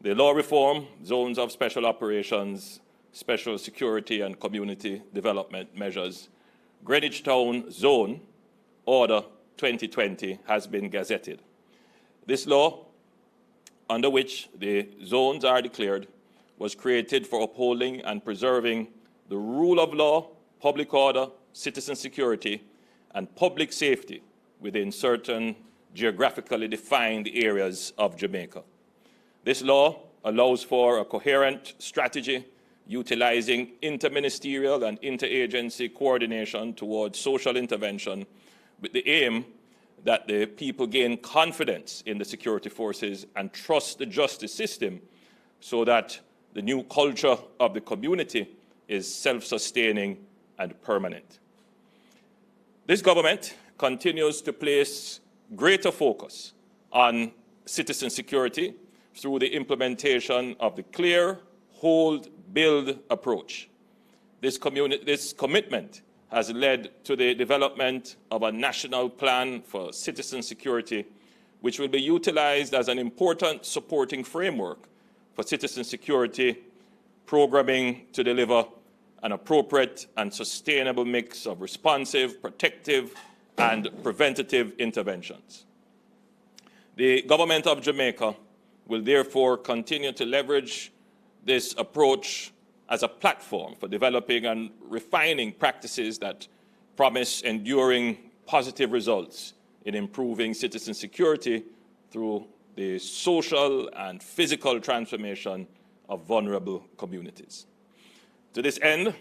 The law reform, zones of special operations, special security and community development measures, Greenwich Town Zone Order 2020 has been gazetted. This law, under which the zones are declared, was created for upholding and preserving the rule of law, public order, citizen security, and public safety within certain geographically defined areas of Jamaica. This law allows for a coherent strategy utilizing interministerial and interagency coordination towards social intervention with the aim that the people gain confidence in the security forces and trust the justice system so that the new culture of the community is self-sustaining and permanent. This government continues to place greater focus on citizen security through the implementation of the clear, hold, build approach. This commitment has led to the development of a national plan for citizen security, which will be utilized as an important supporting framework for citizen security programming to deliver an appropriate and sustainable mix of responsive, protective, and preventative interventions. The government of Jamaica will therefore continue to leverage this approach as a platform for developing and refining practices that promise enduring positive results in improving citizen security through the social and physical transformation of vulnerable communities. To this end,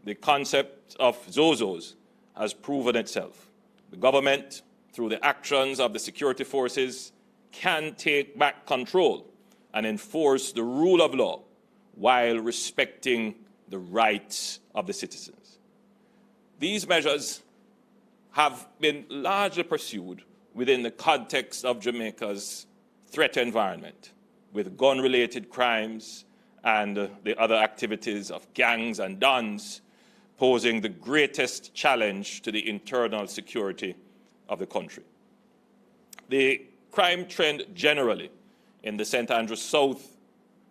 the concept of ZOSOs has proven itself. The government, through the actions of the security forces, can take back control and enforce the rule of law while respecting the rights of the citizens. These measures have been largely pursued within the context of Jamaica's threat environment, with gun-related crimes and the other activities of gangs and dons posing the greatest challenge to the internal security of the country. The crime trend generally in the St. Andrews South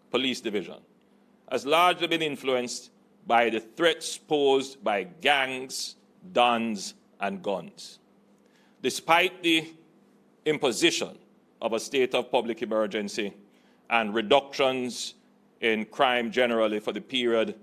Police Division has largely been influenced by the threats posed by gangs, dons, and guns. Despite the imposition of a state of public emergency and reductions in crime generally for the period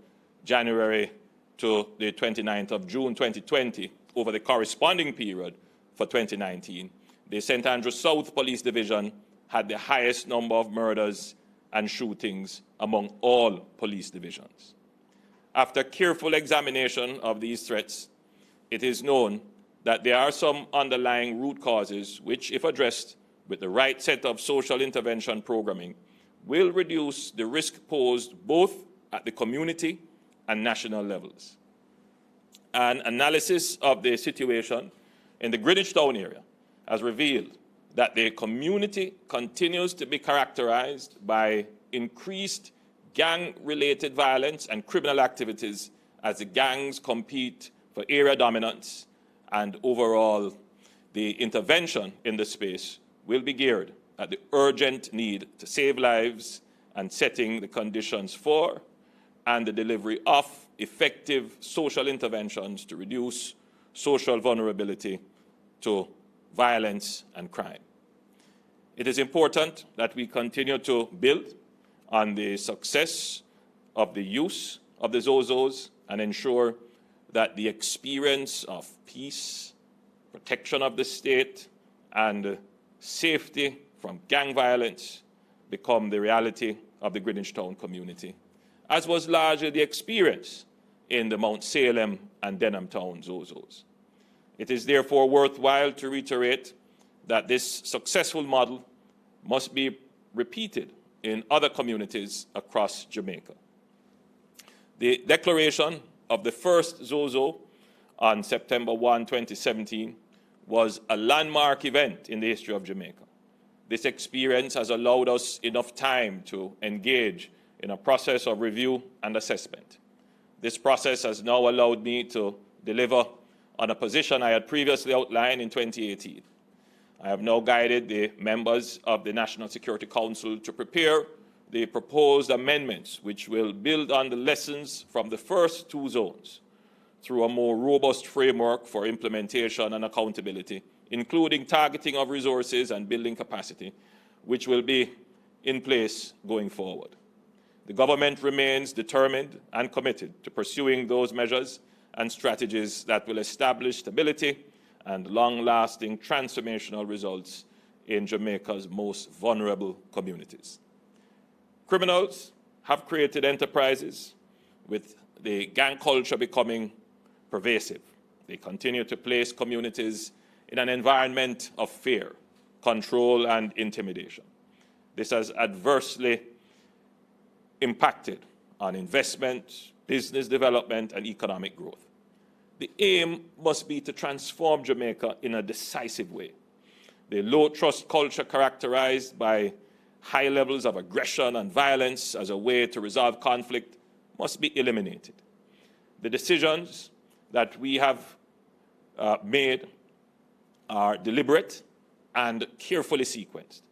January to the 29th of June 2020 over the corresponding period for 2019, the St. Andrews South Police Division had the highest number of murders and shootings among all police divisions. After careful examination of these threats, it is known that there are some underlying root causes which, if addressed with the right set of social intervention programming, will reduce the risk posed both at the community and national levels. An analysis of the situation in the Greenwich Town area has revealed that the community continues to be characterized by increased gang-related violence and criminal activities as the gangs compete for area dominance, and overall the intervention in the space will be geared at the urgent need to save lives and setting the conditions for and the delivery of effective social interventions to reduce social vulnerability to violence and crime. It is important that we continue to build on the success of the use of the ZOSOs and ensure that the experience of peace, protection of the state, and safety from gang violence become the reality of the Greenwich Town community, as was largely the experience in the Mount Salem and Denham Town ZOSOs. It is therefore worthwhile to reiterate that this successful model must be repeated in other communities across Jamaica. The declaration of the first ZOSO on September 1, 2017 was a landmark event in the history of Jamaica. This experience has allowed us enough time to engage in a process of review and assessment. This process has now allowed me to deliver on a position I had previously outlined in 2018. I have now guided the members of the National Security Council to prepare the proposed amendments, which will build on the lessons from the first two zones through a more robust framework for implementation and accountability, including targeting of resources and building capacity, which will be in place going forward. The government remains determined and committed to pursuing those measures and strategies that will establish stability and long-lasting transformational results in Jamaica's most vulnerable communities. Criminals have created enterprises with the gang culture becoming pervasive. They continue to place communities in an environment of fear, control, and intimidation. This has adversely impacted on investment, business development, and economic growth. The aim must be to transform Jamaica in a decisive way. The low-trust culture characterized by high levels of aggression and violence as a way to resolve conflict must be eliminated. The decisions that we have made are deliberate and carefully sequenced.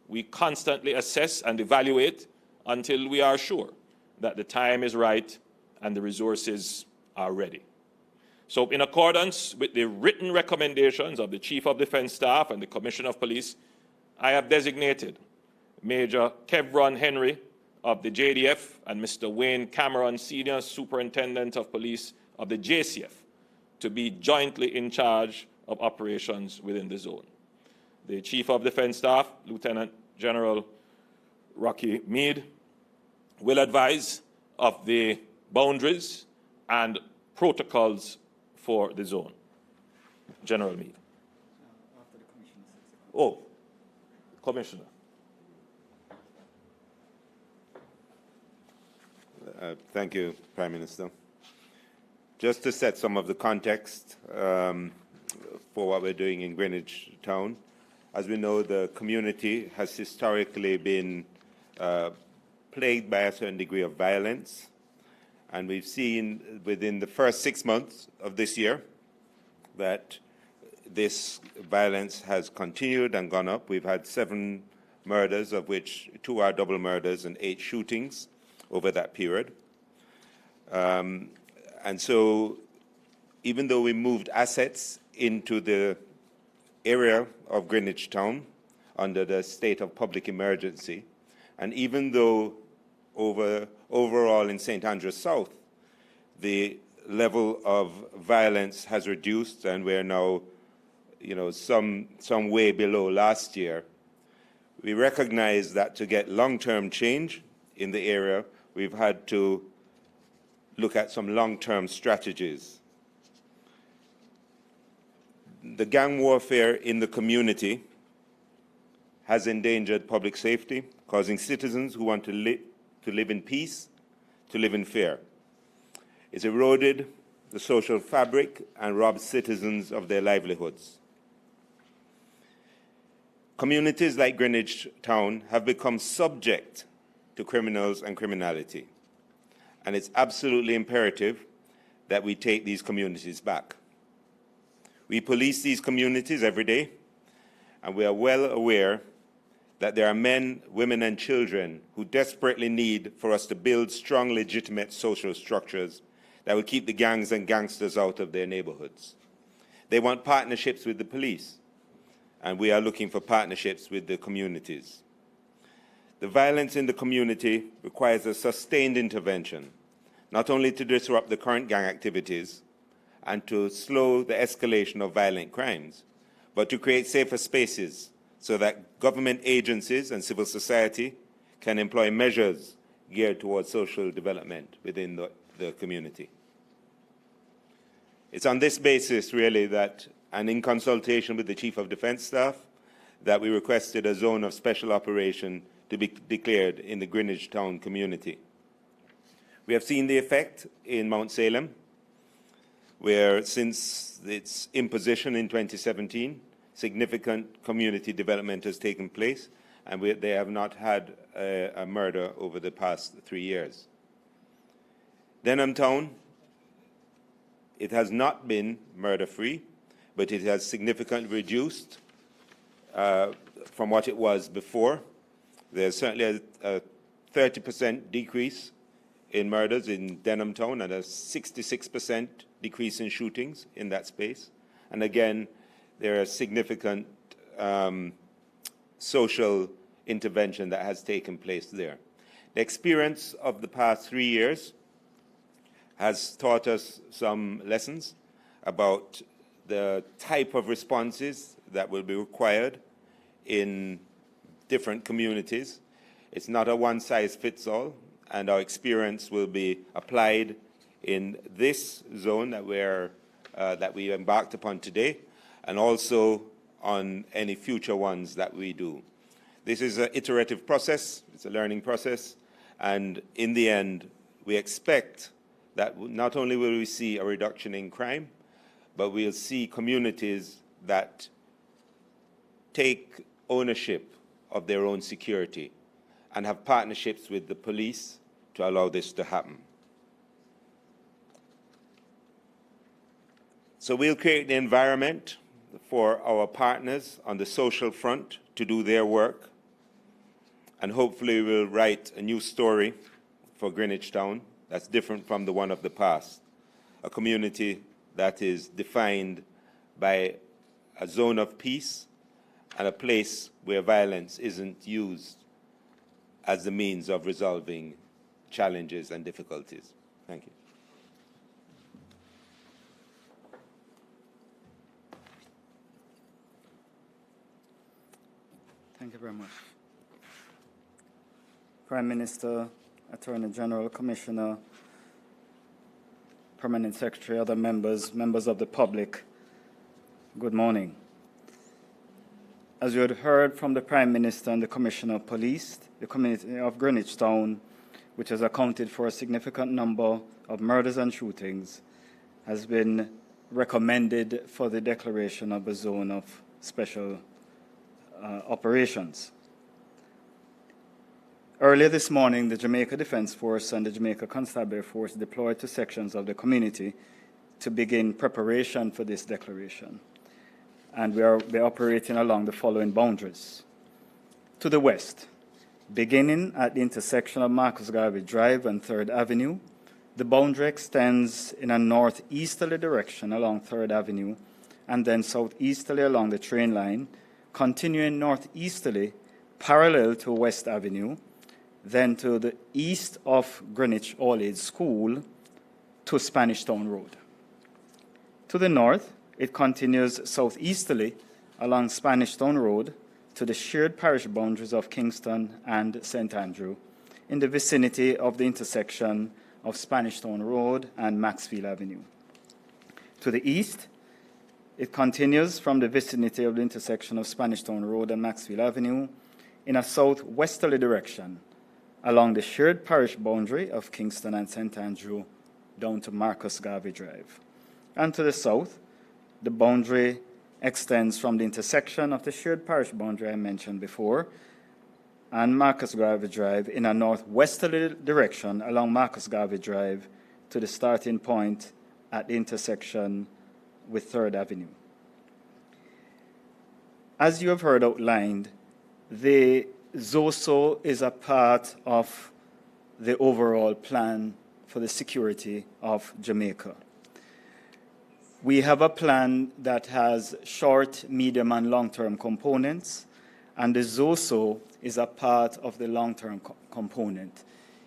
We constantly assess and evaluate until we are sure that the time is right and the resources are ready. So in accordance with the written recommendations of the Chief of Defense Staff and the Commissioner of Police, I have designated Major Kevron Henry of the JDF and Mr. Wayne Cameron, Senior Superintendent of Police of the JCF, to be jointly in charge of operations within the zone. The Chief of Defense Staff, Lieutenant General Rocky Meade, will advise of the boundaries and protocols for the zone. General Meade. After the Commissioner. Oh, Commissioner. Thank you, Prime Minister. Just to set some of the context for what we're doing in Greenwich Town, as we know, the community has historically been plagued by a certain degree of violence. And we've seen within the first 6 months of this year that this violence has continued and gone up. We've had 7 murders, of which 2 are double murders, and 8 shootings over that period. And so even though we moved assets into the area of Greenwich Town under the state of public emergency, and even though overall in St. Andrews South, the level of violence has reduced and we're now, some way below last year, we recognize that to get long-term change in the area, we've had to look at some long-term strategies. The gang warfare in the community has endangered public safety, causing citizens who want to live in peace to live in fear. It's eroded the social fabric and robbed citizens of their livelihoods. Communities like Greenwich Town have become subject to criminals and criminality, and it's absolutely imperative that we take these communities back. We police these communities every day, and we are well aware that there are men, women, and children who desperately need for us to build strong, legitimate social structures that will keep the gangs and gangsters out of their neighborhoods. They want partnerships with the police, and we are looking for partnerships with the communities. The violence in the community requires a sustained intervention, not only to disrupt the current gang activities and to slow the escalation of violent crimes, but to create safer spaces so that government agencies and civil society can employ measures geared towards social development within the community. It's on this basis, really, that, and in consultation with the Chief of Defense Staff, that we requested a zone of special operation to be declared in the Greenwich Town community. We have seen the effect in Mount Salem, where since its imposition in 2017, significant community development has taken place, and they have not had a murder over the past 3 years. Denham Town, it has not been murder-free, but it has significantly reduced from what it was before. There's certainly a 30% decrease in murders in Denham Town and a 66% decrease in shootings in that space. And again, there are significant social intervention that has taken place there. The experience of the past 3 years has taught us some lessons about the type of responses that will be required in different communities. It's not a one-size-fits-all, and our experience will be applied in this zone that we embarked upon today, and also on any future ones that we do. This is an iterative process, it's a learning process, and in the end, we expect that not only will we see a reduction in crime, but we'll see communities that take ownership of their own security and have partnerships with the police to allow this to happen. So we'll create the environment for our partners on the social front to do their work, and hopefully we'll write a new story for Greenwich Town that's different from the one of the past, a community that is defined by a zone of peace and a place where violence isn't used as the means of resolving challenges and difficulties. Thank you. Thank you very much. Prime Minister, Attorney General, Commissioner, Permanent Secretary, other members, members of the public, good morning. As you had heard from the Prime Minister and the Commissioner of Police, the community of Greenwich Town, which has accounted for a significant number of murders and shootings, has been recommended for the declaration of a zone of special operations. Earlier this morning, the Jamaica Defence Force and the Jamaica Constabulary Force deployed to sections of the community to begin preparation for this declaration. And we're operating along the following boundaries. To the west, beginning at the intersection of Marcus Garvey Drive and 3rd Avenue, the boundary extends in a northeasterly direction along 3rd Avenue and then southeasterly along the train line, continuing northeasterly parallel to West Avenue, then to the east of Greenwich All Age School to Spanish Town Road. To the north, it continues southeasterly along Spanish Town Road to the shared parish boundaries of Kingston and St. Andrew in the vicinity of the intersection of Spanish Town Road and Maxfield Avenue. To the east, it continues from the vicinity of the intersection of Spanish Town Road and Maxfield Avenue in a southwesterly direction along the shared parish boundary of Kingston and St. Andrew down to Marcus Garvey Drive. And to the south, the boundary extends from the intersection of the shared parish boundary I mentioned before and Marcus Garvey Drive in a northwesterly direction along Marcus Garvey Drive to the starting point at the intersection with 3rd Avenue. As you have heard outlined, the ZOSO is a part of the overall plan for the security of Jamaica. We have a plan that has short, medium, and long-term components, and the ZOSO is a part of the long-term component.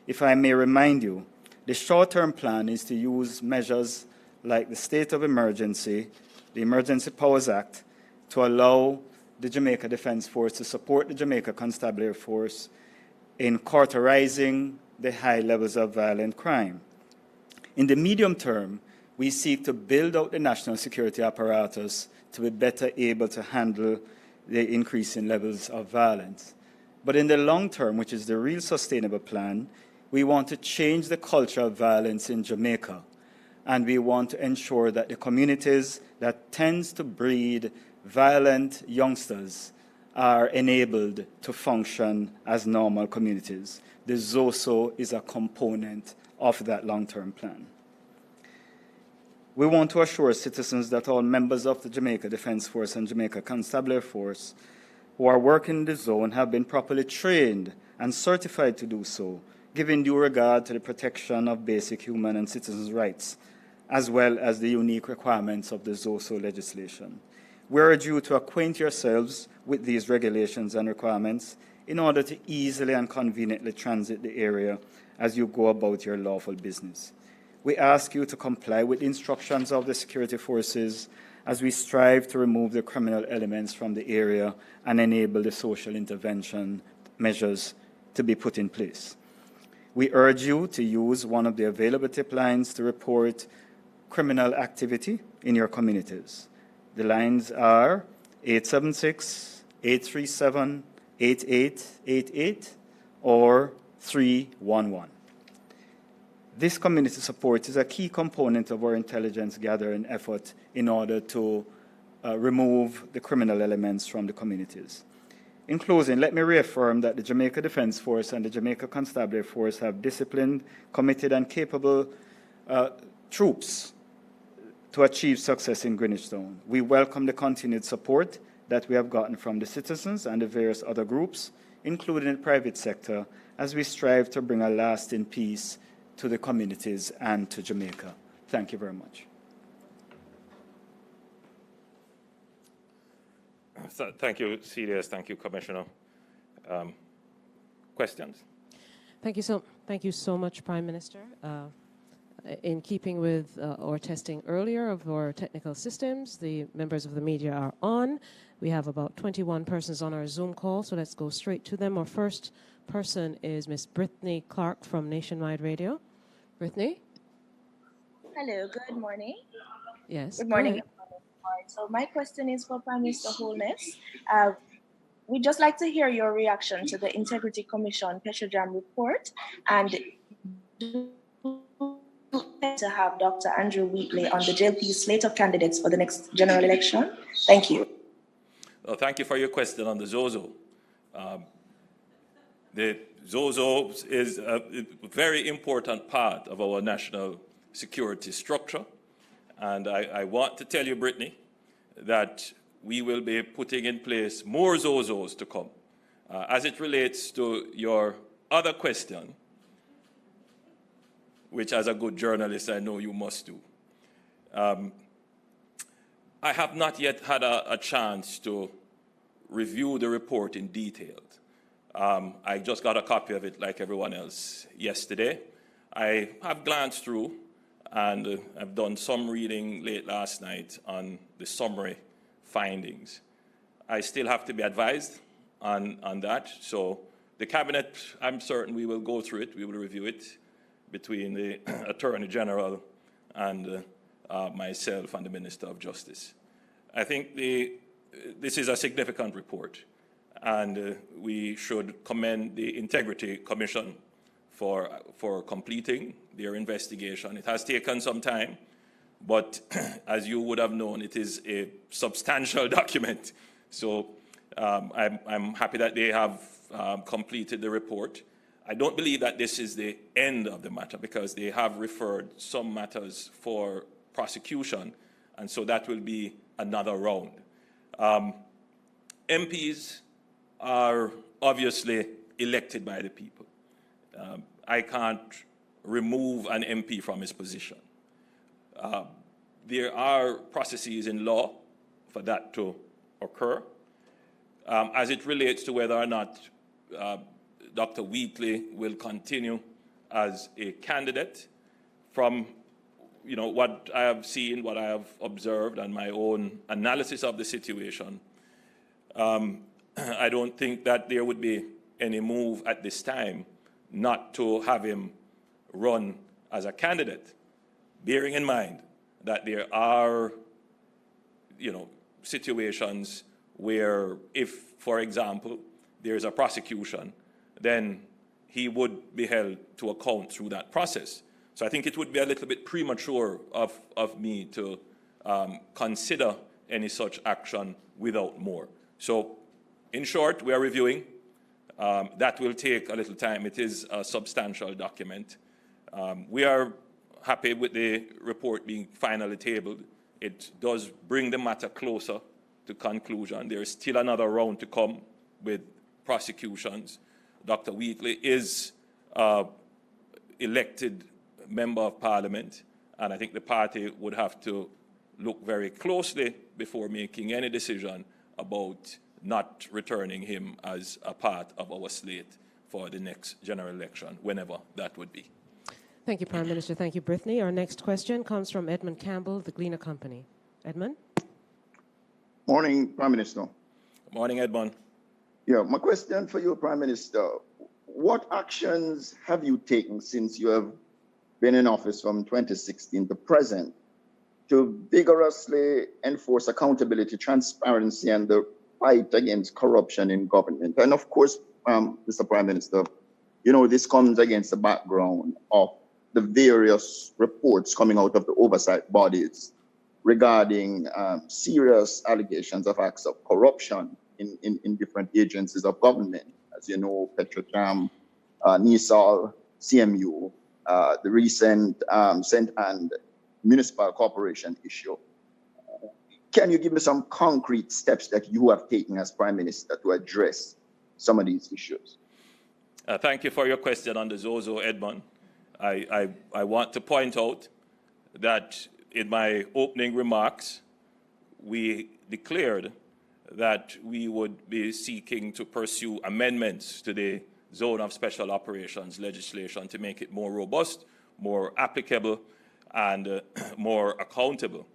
If I may remind you, the short-term plan is to use measures like the state of emergency, the Emergency Powers Act, to allow the Jamaica Defence Force to support the Jamaica Constabulary Force in cauterizing the high levels of violent crime. In the medium term, we seek to build out the national security apparatus to be better able to handle the increasing levels of violence. But in the long term, which is the real sustainable plan, we want to change the culture of violence in Jamaica. And we want to ensure that the communities that tends to breed violent youngsters are enabled to function as normal communities. The ZOSO is a component of that long-term plan. We want to assure citizens that all members of the Jamaica Defence Force and Jamaica Constabulary Force who are working in the zone have been properly trained and certified to do so, giving due regard to the protection of basic human and citizens' rights, as well as the unique requirements of the ZOSO legislation. We urge you to acquaint yourselves with these regulations and requirements in order to easily and conveniently transit the area as you go about your lawful business. We ask you to comply with the instructions of the security forces as we strive to remove the criminal elements from the area and enable the social intervention measures to be put in place. We urge you to use one of the available tip lines to report criminal activity in your communities. The lines are 876-837-8888 or 311. This community support is a key component of our intelligence gathering effort in order to remove the criminal elements from the communities. In closing, let me reaffirm that the Jamaica Defence Force and the Jamaica Constabulary Force have disciplined, committed, and capable troops to achieve success in Greenwich Town. We welcome the continued support that we have gotten from the citizens and the various other groups, including the private sector, as we strive to bring a lasting peace to the communities and to Jamaica. Thank you very much. So, thank you, CDS. Thank you, Commissioner. Questions? Thank you so much, Prime Minister. In keeping with our testing earlier of our technical systems, the members of the media are on. We have about 21 persons on our Zoom call, so let's go straight to them. Our first person is Miss Brittany Clark from Nationwide Radio. Brittany? Hello, good morning. Yes. Good morning. So my question is for Prime Minister Holness. We'd just like to hear your reaction to the Integrity Commission Petrojam report and to have Dr. Andrew Wheatley on the JLP slate of candidates for the next general election. Thank you. Well, thank you for your question on the ZOSO. The ZOSO is a very important part of our national security structure. And I want to tell you, Brittany, that we will be putting in place more ZOSOs to come. As it relates to your other question, which as a good journalist I know you must do, I have not yet had a chance to review the report in detail. I just got a copy of it like everyone else yesterday. I have glanced through and I've done some reading late last night on the summary findings. I still have to be advised on that. So the Cabinet, I'm certain we will go through it, we will review it between the Attorney General and myself and the Minister of Justice. I think this is a significant report, and we should commend the Integrity Commission for completing their investigation. It has taken some time, but as you would have known, it is a substantial document. So I'm happy that they have completed the report. I don't believe that this is the end of the matter because they have referred some matters for prosecution, and so that will be another round. MPs are obviously elected by the people. I can't remove an MP from his position. There are processes in law for that to occur. As it relates to whether or not Dr. Wheatley will continue as a candidate, from what I have seen, what I have observed, and my own analysis of the situation, I don't think that there would be any move at this time not to have him run as a candidate, bearing in mind that there are, situations where if, for example, there's a prosecution, then he would be held to account through that process. So I think it would be a little bit premature of me to consider any such action without more. So in short, we are reviewing. That will take a little time. It is a substantial document. We are happy with the report being finally tabled. It does bring the matter closer to conclusion. There is still another round to come with prosecutions. Dr. Wheatley is elected member of parliament, and I think the party would have to look very closely before making any decision about not returning him as a part of our slate for the next general election, whenever that would be. Thank you, Prime Minister. Thank you, Brittany. Our next question comes from Edmund Campbell, the Gleaner Company. Edmund? Morning, Prime Minister. Morning, Edmund. Yeah, my question for you, Prime Minister, what actions have you taken since you have been in office from 2016 to present to vigorously enforce accountability, transparency, and the fight against corruption in government? And of course, Mr. Prime Minister, you know, this comes against the background of the various reports coming out of the oversight bodies regarding serious allegations of acts of corruption in different agencies of government. As you know, Petrojam, NISAL, CMU, the recent St. Anne Municipal Corporation issue. Can you give me some concrete steps that you have taken as Prime Minister to address some of these issues? Thank you for your question on the ZOSO, Edmund. I want to point out that in my opening remarks, we declared that we would be seeking to pursue amendments to the Zone of Special Operations legislation to make it more robust, more applicable, and more accountable.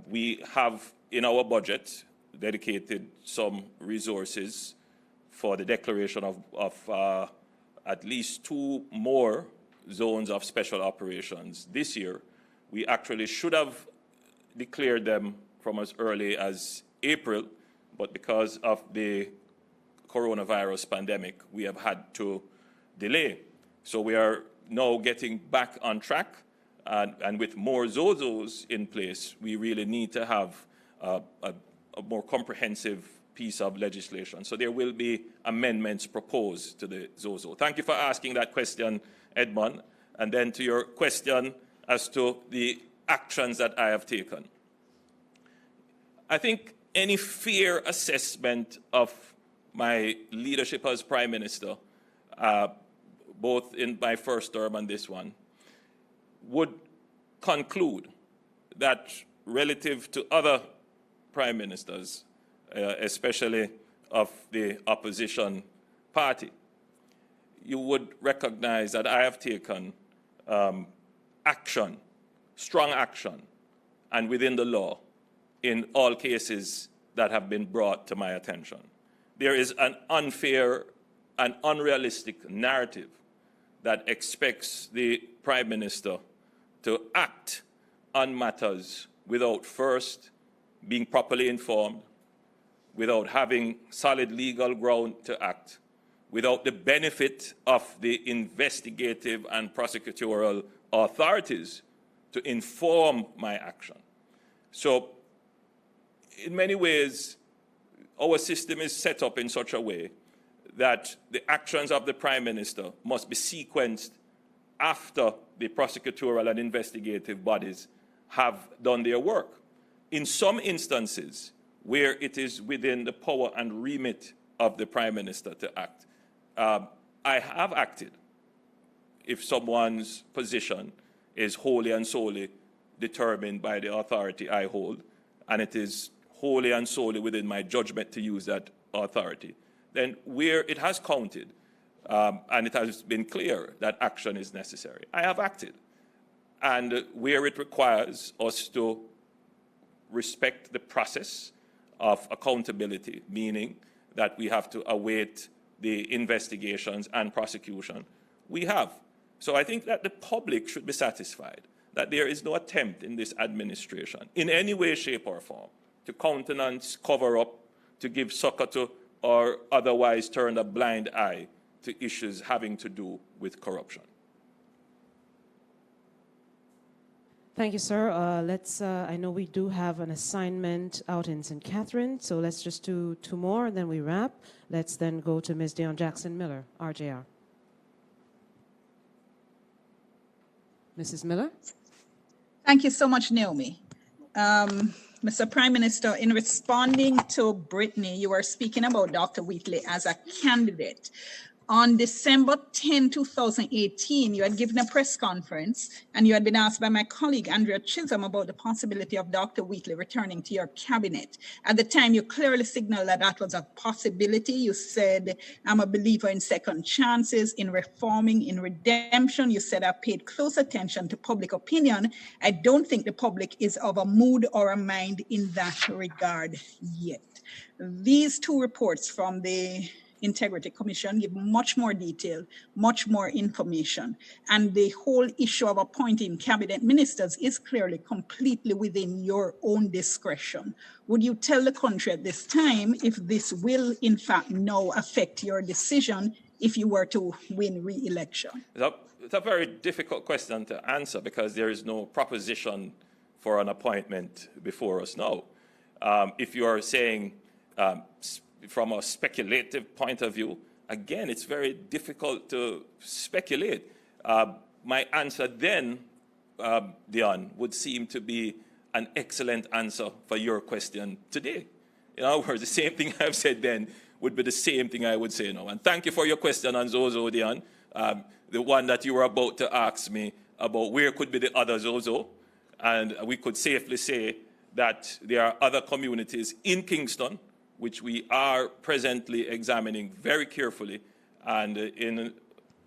We have in our budget dedicated some resources for the declaration of at least 2 more zones of special operations this year. We actually should have declared them from as early as April, but because of the coronavirus pandemic, we have had to delay. So we are now getting back on track, and with more ZOSOs in place, we really need to have a more comprehensive piece of legislation. So there will be amendments proposed to the ZOSO. Thank you for asking that question, Edmund. And then to your question as to the actions that I have taken. I think any fair assessment of my leadership as Prime Minister, both in my first term and this one, would conclude that relative to other Prime Ministers, especially of the opposition party, you would recognize that I have taken action, strong action, and within the law in all cases that have been brought to my attention. There is an unfair and unrealistic narrative that expects the Prime Minister to act on matters without first being properly informed, without having solid legal ground to act, without the benefit of the investigative and prosecutorial authorities to inform my action. So, in many ways, our system is set up in such a way that the actions of the Prime Minister must be sequenced after the prosecutorial and investigative bodies have done their work. In some instances, where it is within the power and remit of the Prime Minister to act, I have acted if someone's position is wholly and solely determined by the authority I hold, and it is wholly and solely within my judgment to use that authority. Then where it has counted, and it has been clear that action is necessary, I have acted. And where it requires us to respect the process of accountability, meaning that we have to await the investigations and prosecution, we have. So I think that the public should be satisfied that there is no attempt in this administration, in any way, shape, or form, to countenance, cover up, to give succor to, or otherwise turn a blind eye to issues having to do with corruption. Thank you, sir. I know we do have an assignment out in St. Catherine, so let's just do 2 more and then we wrap. Let's then go to Ms. Dion Jackson Miller, RJR. Mrs. Miller? Thank you so much, Naomi. Mr. Prime Minister, in responding to Brittany, you were speaking about Dr. Wheatley as a candidate. On December 10, 2018, you had given a press conference and you had been asked by my colleague, Andrea Chisholm, about the possibility of Dr. Wheatley returning to your cabinet. At the time, you clearly signaled that that was a possibility. You said, I'm a believer in second chances, in reforming, in redemption. You said, I paid close attention to public opinion. I don't think the public is of a mood or a mind in that regard yet. These two reports from the Integrity Commission give much more detail, much more information. And the whole issue of appointing cabinet ministers is clearly completely within your own discretion. Would you tell the country at this time if this will in fact now affect your decision if you were to win re-election? It's a very difficult question to answer because there is no proposition for an appointment before us now. If you are saying from a speculative point of view, again, it's very difficult to speculate. My answer then, Dion, would seem to be an excellent answer for your question today. In other words, the same thing I've said then would be the same thing I would say now. And thank you for your question on ZOSO, Dion. The one that you were about to ask me about where could be the other ZOSO. And we could safely say that there are other communities in Kingston which we are presently examining very carefully, and in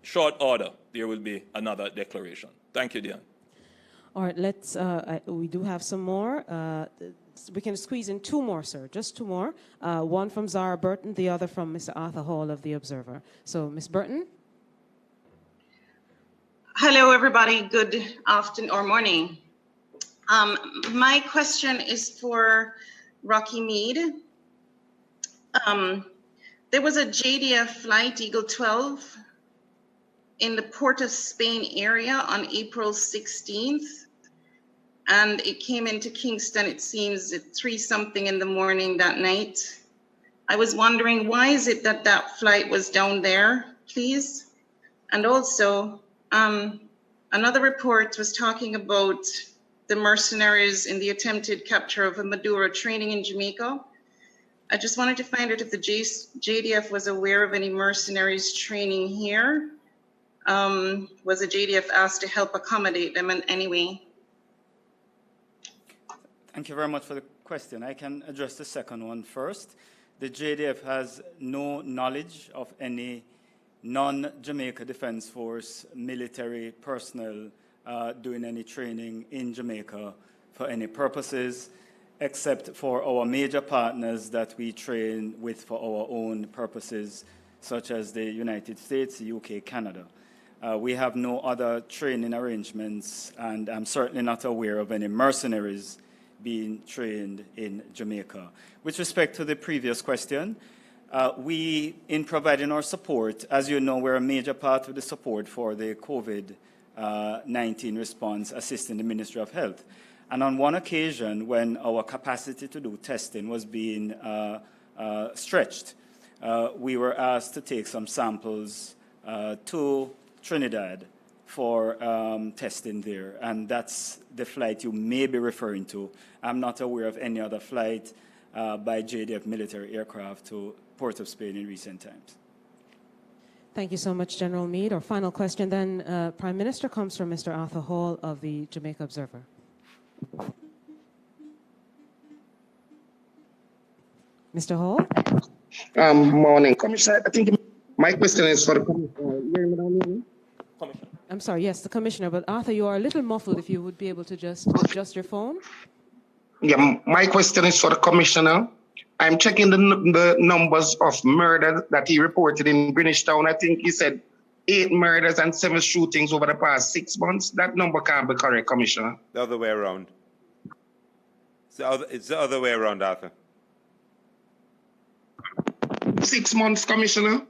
short order, there will be another declaration. Thank you, Dion. All right, let's, we do have some more. We can squeeze in two more, sir, just two more. One from Zara Burton, the other from Mr. Arthur Hall of The Observer. So, Ms. Burton. Hello, everybody. Good afternoon or morning. My question is for Rocky Mead. There was a JDF flight, Eagle 12, in the Port of Spain area on April 16th. And it came into Kingston, it seems, at 3-something in the morning that night. I was wondering, why is it that that flight was down there, please? And also, another report was talking about the mercenaries in the attempted capture of a Maduro training in Jamaica. I just wanted to find out if the JDF was aware of any mercenaries training here. Was the JDF asked to help accommodate them in any way? Thank you very much for the question. I can address the second one first. The JDF has no knowledge of any non-Jamaica Defense Force military personnel doing any training in Jamaica for any purposes, except for our major partners that we train with for our own purposes, such as the United States, UK, Canada. We have no other training arrangements, and I'm certainly not aware of any mercenaries being trained in Jamaica. With respect to the previous question, we, in providing our support, as you know, we're a major part of the support for the COVID-19 response, assisting the Ministry of Health. And on one occasion, when our capacity to do testing was being stretched, we were asked to take some samples to Trinidad for testing there. And that's the flight you may be referring to. I'm not aware of any other flight by JDF military aircraft to Port of Spain in recent times. Thank you so much, General Meade. Our final question then, Prime Minister, comes from Mr. Arthur Hall of the Jamaica Observer. Mr. Hall? Morning, Commissioner. I think my question is for the Commissioner. I'm sorry, yes, the Commissioner, but Arthur, you are a little muffled. If you would be able to just adjust your phone. Yeah, my question is for the Commissioner. I'm checking the numbers of murders that he reported in Greenwich Town. I think he said 8 murders and 7 shootings over the past 6 months. That number can't be correct, Commissioner. The other way around. It's the other way around, Arthur. 6 months, Commissioner.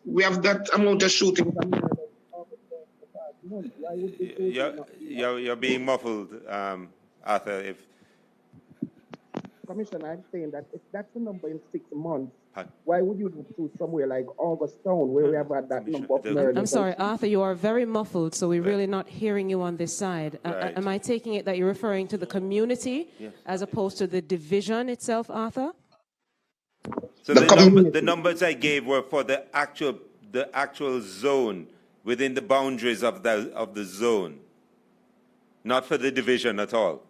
We have that amount of shootings and murders. You're being muffled, Arthur. Commissioner, I'm saying that if that's the number in 6 months, why would you do somewhere like August Town where we have had that number of murders? I'm sorry, Arthur, you are very muffled, so we're really not hearing you on this side. Right. Am I taking it that you're referring to the community as opposed to the division itself, Arthur? So the numbers I gave were for the actual the actual zone, within the boundaries of the zone, not for the division at all.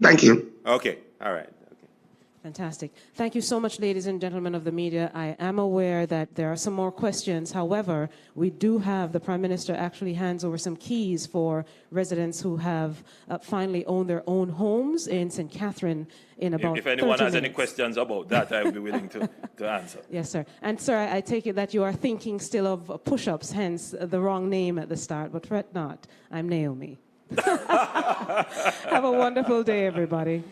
Thank you. Okay, all right. Okay. Fantastic. Thank you so much, ladies and gentlemen of the media. I am aware that there are some more questions. However, we do have the Prime Minister actually hands over some keys for residents who have finally owned their own homes in St. Catherine in about If anyone 30 has any minutes. questions about that, I will be willing to answer. Yes, sir. And, sir, I take it that you are thinking still of push-ups, hence the wrong name at the start, but fret not. I'm Naomi. Have a wonderful day, everybody.